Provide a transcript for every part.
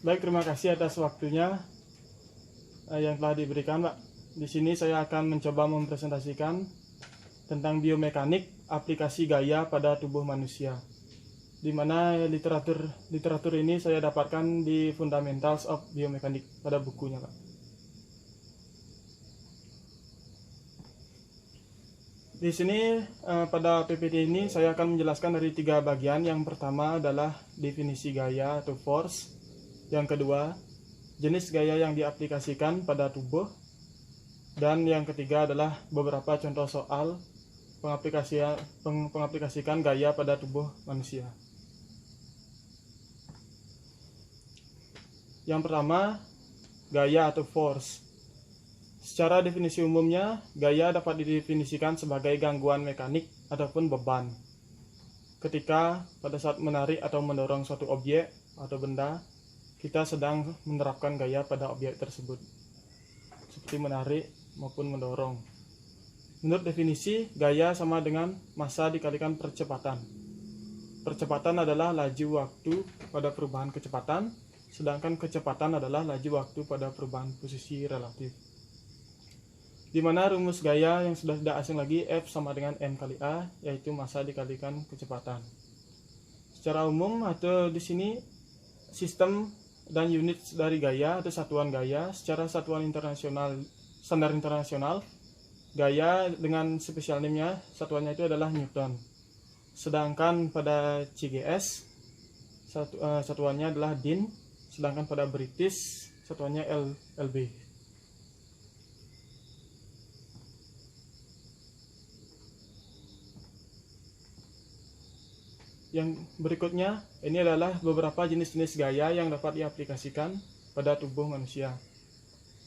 Baik, terima kasih atas waktunya yang telah diberikan, Pak. Di sini saya akan mencoba mempresentasikan tentang biomekanik aplikasi gaya pada tubuh manusia. Di mana literatur ini saya dapatkan di Fundamentals of Biomechanics pada bukunya, Pak. Di sini pada PPT ini saya akan menjelaskan dari 3 bagian. Yang pertama adalah definisi gaya atau force. Yang kedua, jenis gaya yang diaplikasikan pada tubuh. Dan yang ketiga adalah beberapa contoh soal pengaplikasikan gaya pada tubuh manusia. Yang pertama, gaya atau force. Secara definisi umumnya, gaya dapat didefinisikan sebagai gangguan mekanik ataupun beban. Ketika pada saat menarik atau mendorong suatu objek atau benda, kita sedang menerapkan gaya pada objek tersebut, seperti menarik maupun mendorong. Menurut definisi, gaya sama dengan massa dikalikan percepatan. Percepatan adalah laju waktu pada perubahan kecepatan, sedangkan kecepatan adalah laju waktu pada perubahan posisi relatif. Di mana rumus gaya yang sudah tidak asing lagi, F sama dengan M kali A, yaitu massa dikalikan kecepatan. Secara umum atau di sini sistem dan unit dari gaya atau satuan gaya secara satuan internasional, standar internasional, gaya dengan special name-nya satuannya itu adalah Newton. Sedangkan pada CGS satuannya adalah Din, sedangkan pada British satuannya LB. Yang berikutnya, ini adalah beberapa jenis-jenis gaya yang dapat diaplikasikan pada tubuh manusia.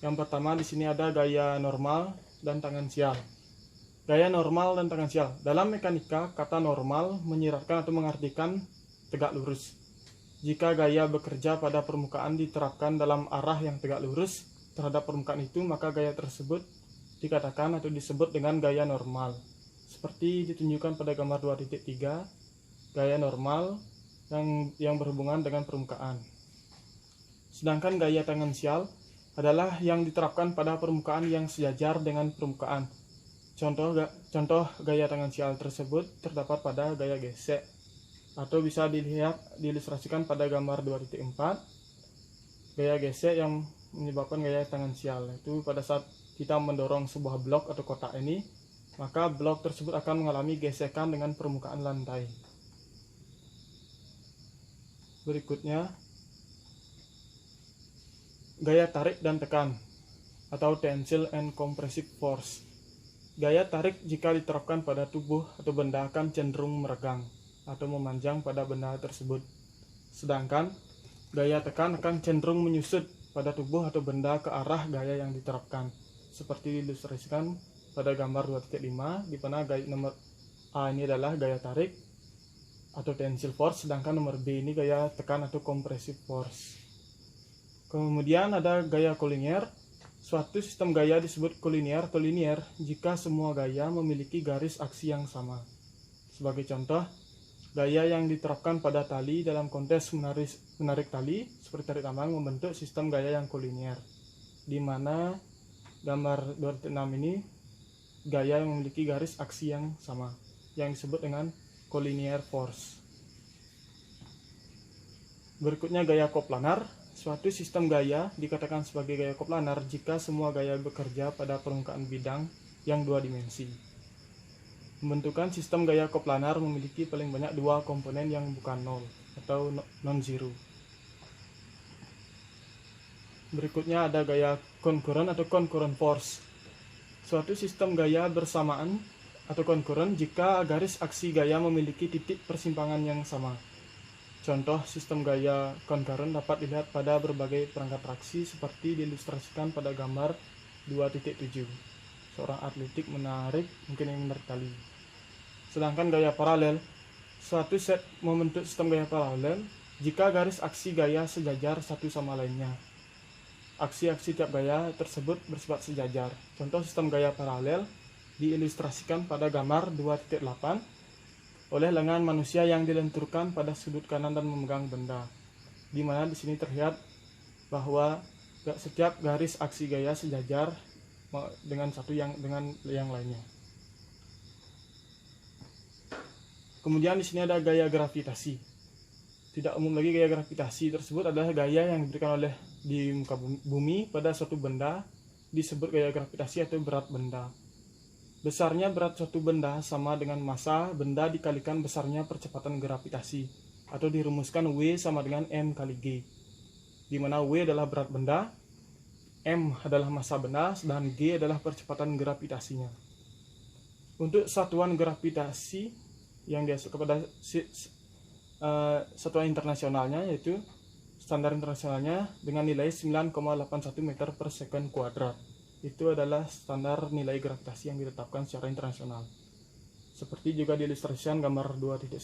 Yang pertama di sini ada gaya normal dan tangensial. Gaya normal dan tangensial. Dalam mekanika, kata normal menyiratkan atau mengartikan tegak lurus. Jika gaya bekerja pada permukaan diterapkan dalam arah yang tegak lurus terhadap permukaan itu, maka gaya tersebut dikatakan atau disebut dengan gaya normal. Seperti ditunjukkan pada gambar 2.3, gaya normal yang berhubungan dengan permukaan. Sedangkan gaya tangensial adalah yang diterapkan pada permukaan yang sejajar dengan permukaan. Contoh gaya tangensial tersebut terdapat pada gaya gesek, atau bisa diilustrasikan pada gambar 2.4. Gaya gesek yang menyebabkan gaya tangensial itu pada saat kita mendorong sebuah blok atau kotak ini, maka blok tersebut akan mengalami gesekan dengan permukaan lantai. Berikutnya, gaya tarik dan tekan atau tensile and compressive force. Gaya tarik jika diterapkan pada tubuh atau benda akan cenderung meregang atau memanjang pada benda tersebut. Sedangkan gaya tekan akan cenderung menyusut pada tubuh atau benda ke arah gaya yang diterapkan. Seperti diilustrasikan pada gambar 2.5, di mana gaya nomor A ini adalah gaya tarik atau tensile force, sedangkan nomor B ini gaya tekan atau compressive force. Kemudian ada gaya kolinier. Suatu sistem gaya disebut kolinier atau linear jika semua gaya memiliki garis aksi yang sama. Sebagai contoh, gaya yang diterapkan pada tali dalam konteks menarik tali seperti tarik tambang membentuk sistem gaya yang kolinier, di mana gambar 2.6 ini gaya yang memiliki garis aksi yang sama yang disebut dengan collinear force. Berikutnya gaya koplanar. Suatu sistem gaya dikatakan sebagai gaya koplanar jika semua gaya bekerja pada permukaan bidang yang 2 dimensi. Pembentukan sistem gaya koplanar memiliki paling banyak 2 komponen yang bukan nol atau non-zero. Berikutnya ada gaya concurrent atau concurrent force. Suatu sistem gaya bersamaan atau concurrent jika garis aksi gaya memiliki titik persimpangan yang sama. Contoh sistem gaya concurrent dapat dilihat pada berbagai perangkat traksi seperti diilustrasikan pada gambar 2.7. Seorang atletik menarik tali. Sedangkan gaya paralel, suatu set membentuk sistem gaya paralel jika garis aksi gaya sejajar satu sama lainnya. Aksi-aksi tiap gaya tersebut bersifat sejajar. Contoh sistem gaya paralel diilustrasikan pada gambar 2.8 oleh lengan manusia yang dilenturkan pada sudut kanan dan memegang benda, di mana di sini terlihat bahwa setiap garis aksi gaya sejajar dengan yang lainnya. Kemudian di sini ada gaya gravitasi. Tidak umum lagi, gaya gravitasi tersebut adalah gaya yang diberikan oleh di muka bumi pada suatu benda, disebut gaya gravitasi atau berat benda. Besarnya berat suatu benda sama dengan massa benda dikalikan besarnya percepatan gravitasi, atau dirumuskan W sama dengan M kali G, di mana W adalah berat benda, M adalah massa benda, sedangkan G adalah percepatan gravitasinya. Untuk satuan gravitasi yang dihasilkan pada satuan internasionalnya, yaitu standar internasionalnya dengan nilai 9,81 meter per second kuadrat. Itu adalah standar nilai gravitasi yang ditetapkan secara internasional. Seperti juga diilustrasikan gambar 2.9,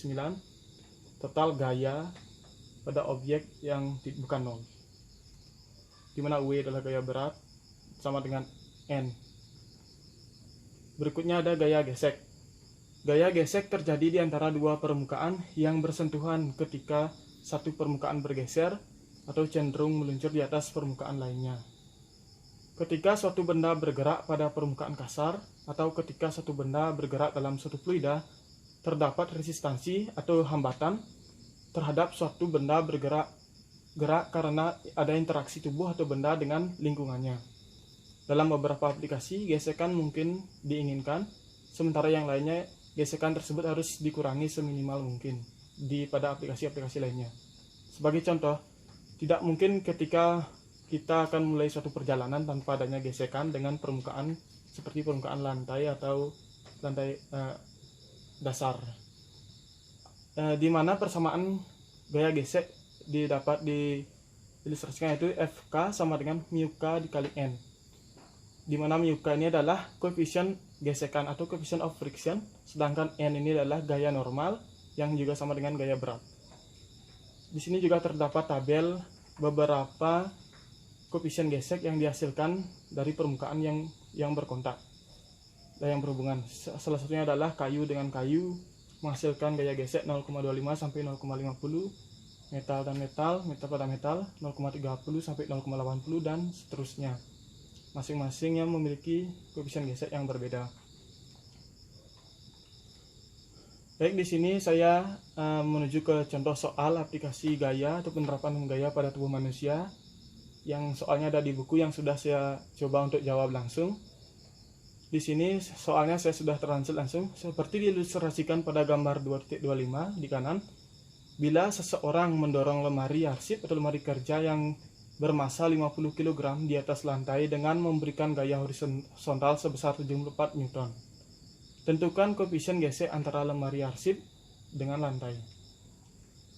total gaya pada objek yang bukan nol, di mana W adalah gaya berat sama dengan N. Berikutnya ada gaya gesek. Gaya gesek terjadi di antara dua permukaan yang bersentuhan ketika satu permukaan bergeser atau cenderung meluncur di atas permukaan lainnya. Ketika suatu benda bergerak pada permukaan kasar atau ketika suatu benda bergerak dalam suatu fluida, terdapat resistansi atau hambatan terhadap suatu benda bergerak karena ada interaksi tubuh atau benda dengan lingkungannya. Dalam beberapa aplikasi, gesekan mungkin diinginkan, sementara yang lainnya gesekan tersebut harus dikurangi seminimal mungkin pada aplikasi-aplikasi lainnya. Sebagai contoh, tidak mungkin ketika kita akan mulai suatu perjalanan tanpa adanya gesekan dengan permukaan seperti permukaan lantai atau lantai dasar, di mana persamaan gaya gesek didapat diilustrasikan, yaitu Fk sama dengan mu K dikali N, di mana mu K ini adalah koefisien gesekan atau koefisien of friction, sedangkan N ini adalah gaya normal yang juga sama dengan gaya berat. Di sini juga terdapat tabel beberapa koefisien gesek yang dihasilkan dari permukaan yang berkontak dan yang berhubungan. Salah satunya adalah kayu dengan kayu menghasilkan gaya gesek 0,25 sampai 0,50, metal dan metal pada metal 0,30 sampai 0,80 dan seterusnya. Masing-masing yang memiliki koefisien gesek yang berbeda. Baik, di sini saya menuju ke contoh soal aplikasi gaya atau penerapan gaya pada tubuh manusia, yang soalnya ada di buku yang sudah saya coba untuk jawab langsung. Di sini soalnya saya sudah translate langsung seperti diilustrasikan pada gambar 2.25 di kanan. Bila seseorang mendorong lemari arsip atau lemari kerja yang bermassa 50 kg di atas lantai dengan memberikan gaya horizontal sebesar 74 Newton. Tentukan koefisien gesek antara lemari arsip dengan lantai.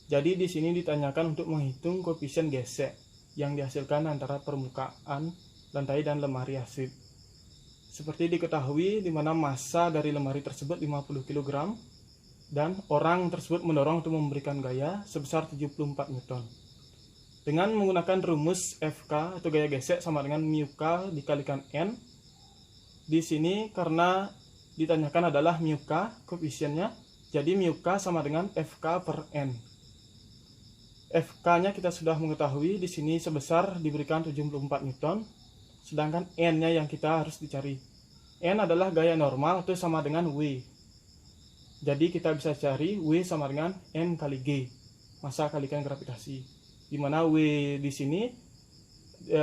Jadi di sini ditanyakan untuk menghitung koefisien gesek yang dihasilkan antara permukaan lantai dan lemari arsip. Seperti diketahui, di mana massa dari lemari tersebut 50 kg dan orang tersebut mendorong untuk memberikan gaya sebesar 74 Newton. Dengan menggunakan rumus Fk atau gaya gesek sama dengan mu K dikalikan N. Di sini karena ditanyakan adalah mu K koefisiennya, jadi mu K sama dengan Fk per N. Fk-nya kita sudah mengetahui di sini sebesar diberikan 74 Newton, sedangkan N-nya yang kita harus dicari. N adalah gaya normal atau sama dengan W. Jadi kita bisa cari W sama dengan N kali G, massa kalikan gravitasi. Di mana W di sini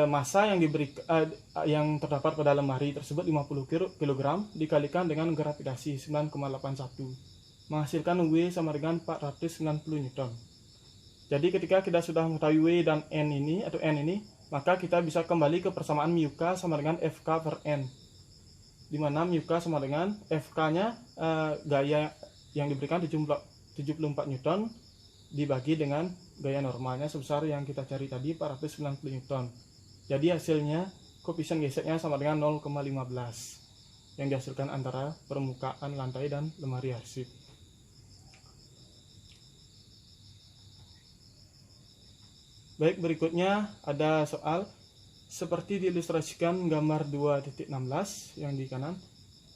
massa yang terdapat pada lemari tersebut 50 kg dikalikan dengan gravitasi 9,81, menghasilkan W sama dengan 490 Newton. Jadi ketika kita sudah mengetahui W dan N ini atau N ini, maka kita bisa kembali ke persamaan mu K sama dengan Fk per N, di mana mu K sama dengan Fk-nya gaya yang diberikan 74 Newton dibagi dengan gaya normalnya sebesar yang kita cari tadi 490 Newton. Jadi hasilnya koefisien geseknya sama dengan 0,15 yang dihasilkan antara permukaan lantai dan lemari arsip. Baik, berikutnya ada soal seperti diilustrasikan gambar 2.16 yang di kanan.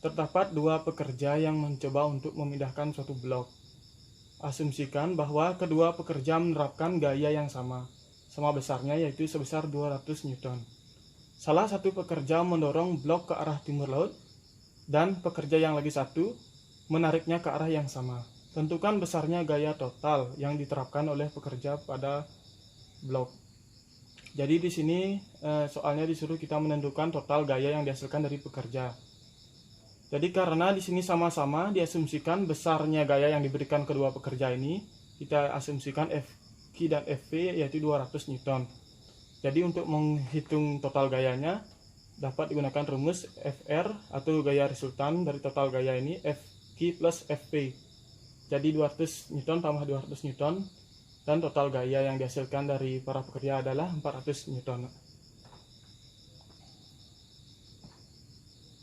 Terdapat dua pekerja yang mencoba untuk memindahkan suatu blok. Asumsikan bahwa kedua pekerja menerapkan gaya yang sama. sama besarnya, yaitu sebesar 200 Newton. Salah satu pekerja mendorong blok ke arah timur laut dan pekerja yang lagi satu menariknya ke arah yang sama. Tentukan besarnya gaya total yang diterapkan oleh pekerja pada blok. Jadi di sini soalnya disuruh kita menentukan total gaya yang dihasilkan dari pekerja. Jadi karena di sini sama-sama diasumsikan besarnya gaya yang diberikan kedua pekerja ini, kita asumsikan Fq dan Fv yaitu 200 Newton. Jadi untuk menghitung total gayanya dapat digunakan rumus Fr atau gaya resultan dari total gaya ini Fq plus Fp. Jadi 200 Newton tambah 200 Newton dan total gaya yang dihasilkan dari para pekerja adalah 400 Newton.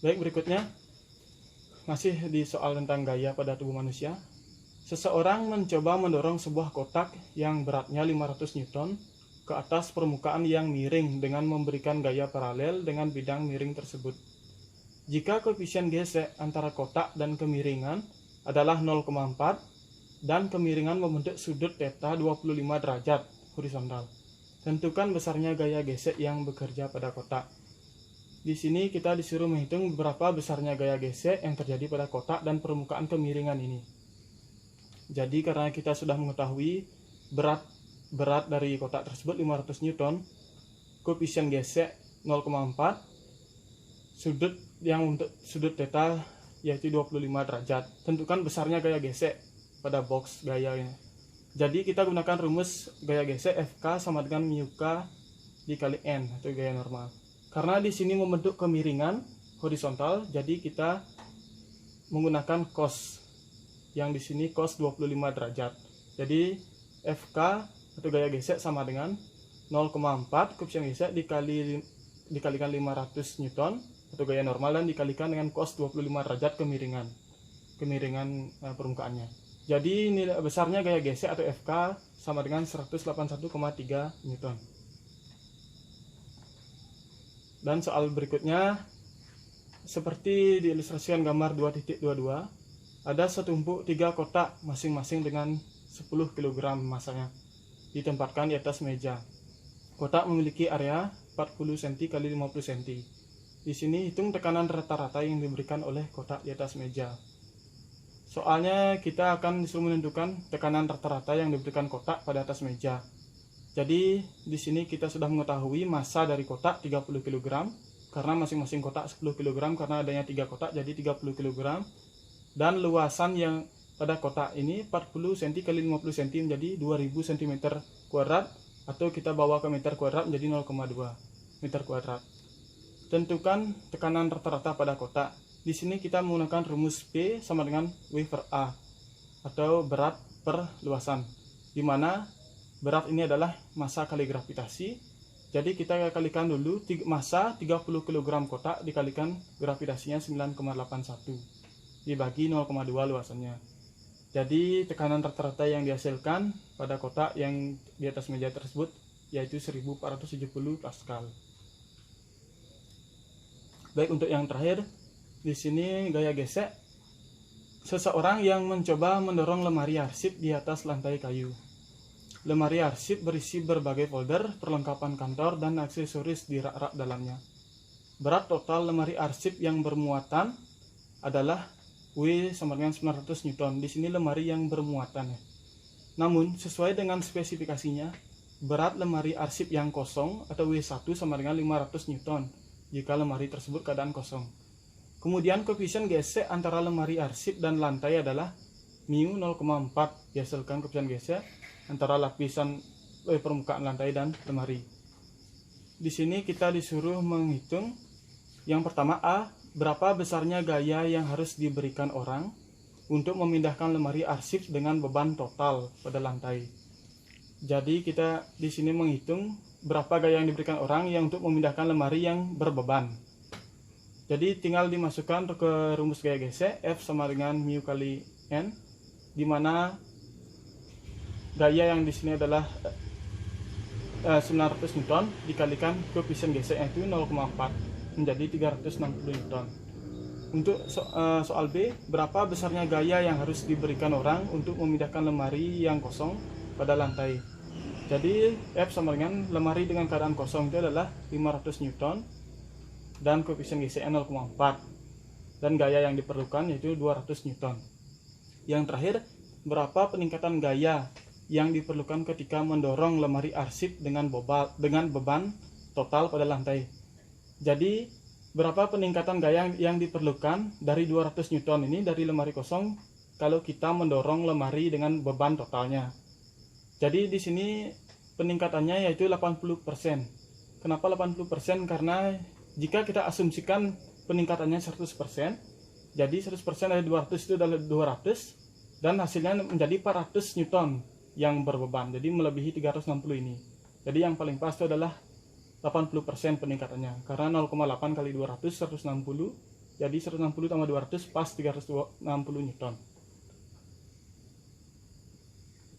Baik, berikutnya masih di soal tentang gaya pada tubuh manusia. Seseorang mencoba mendorong sebuah kotak yang beratnya 500 Newton ke atas permukaan yang miring dengan memberikan gaya paralel dengan bidang miring tersebut. Jika koefisien gesek antara kotak dan kemiringan adalah 0,4 dan kemiringan membentuk sudut theta 25 derajat horizontal, tentukan besarnya gaya gesek yang bekerja pada kotak. Di sini kita disuruh menghitung berapa besarnya gaya gesek yang terjadi pada kotak dan permukaan kemiringan ini. Jadi karena kita sudah mengetahui berat dari kotak tersebut 500 Newton, koefisien gesek 0,4, sudut yang untuk sudut theta yaitu 25 derajat. Tentukan besarnya gaya gesek pada box gaya ini. Jadi kita gunakan rumus gaya gesek Fk sama dengan μk dikali n atau gaya normal. Karena di sini membentuk kemiringan horizontal, jadi kita menggunakan cos. Yang di sini cos 25 derajat. Jadi Fk atau gaya gesek sama dengan 0,4 koefisien gesek dikalikan 500 Newton atau gaya normal dan dikalikan dengan cos 25 derajat kemiringan permukaannya. Jadi nilai besarnya gaya gesek atau Fk sama dengan 181,3 Newton. Dan soal berikutnya seperti diilustrasikan gambar 2.22, ada setumpuk 3 kotak masing-masing dengan 10 kg masanya ditempatkan di atas meja. Kotak memiliki area 40 cm x 50 cm. Di sini hitung tekanan rata-rata yang diberikan oleh kotak di atas meja. Soalnya kita akan disuruh menentukan tekanan rata-rata yang diberikan kotak pada atas meja. Jadi di sini kita sudah mengetahui massa dari kotak 30 kg karena masing-masing kotak 10 kg karena adanya 3 kotak jadi 30 kg. Dan luasan yang pada kotak ini 40 cm x 50 cm menjadi 2000 cm kuadrat atau kita bawa ke meter kuadrat menjadi 0,2 meter kuadrat. Tentukan tekanan rata-rata pada kotak. Di sini kita menggunakan rumus P sama dengan W per A atau berat per luasan, di mana berat ini adalah massa kali gravitasi. Jadi kita kalikan dulu massa 30 kg kotak dikalikan gravitasinya 9,81 dibagi 0,2 luasannya. Jadi tekanan rata-rata yang dihasilkan pada kotak yang di atas meja tersebut yaitu 1470 Pascal. Baik, untuk yang terakhir di sini gaya gesek. Seseorang yang mencoba mendorong lemari arsip di atas lantai kayu. Lemari arsip berisi berbagai folder, perlengkapan kantor dan aksesoris di rak-rak dalamnya. Berat total lemari arsip yang bermuatan adalah W sama dengan 900 Newton. Di sini lemari yang bermuatan ya. Namun sesuai dengan spesifikasinya, berat lemari arsip yang kosong atau W1 sama dengan 500 Newton jika lemari tersebut keadaan kosong. Kemudian koefisien gesek antara lemari arsip dan lantai adalah mu 0,4 dihasilkan koefisien gesek antara lapisan permukaan lantai dan lemari. Di sini kita disuruh menghitung yang pertama A, berapa besarnya gaya yang harus diberikan orang untuk memindahkan lemari arsip dengan beban total pada lantai. Jadi kita di sini menghitung berapa gaya yang diberikan orang yang untuk memindahkan lemari yang berbeban. Jadi tinggal dimasukkan ke rumus gaya gesek F sama dengan mu kali N, di mana gaya yang di sini adalah 900 Newton dikalikan koefisien gesek yaitu 0,4 menjadi 360 Newton. Untuk soal B, berapa besarnya gaya yang harus diberikan orang untuk memindahkan lemari yang kosong pada lantai. Jadi F sama dengan lemari dengan keadaan kosong itu adalah 500 Newton dan koefisien GCN 0,4 dan gaya yang diperlukan yaitu 200 Newton. Yang terakhir, berapa peningkatan gaya yang diperlukan ketika mendorong lemari arsip dengan beban total pada lantai. Jadi berapa peningkatan gaya yang diperlukan dari 200 Newton ini dari lemari kosong kalau kita mendorong lemari dengan beban totalnya. Jadi di sini peningkatannya yaitu 80%. Kenapa 80%? Karena jika kita asumsikan peningkatannya 100%, jadi 100% dari 200 itu adalah 200 dan hasilnya menjadi 400 Newton yang berbeban. Jadi melebihi 360 ini. Jadi yang paling pas itu adalah 80% peningkatannya. Karena 0,8 kali 200 160. Jadi 160 tambah 200 pas 360 Newton.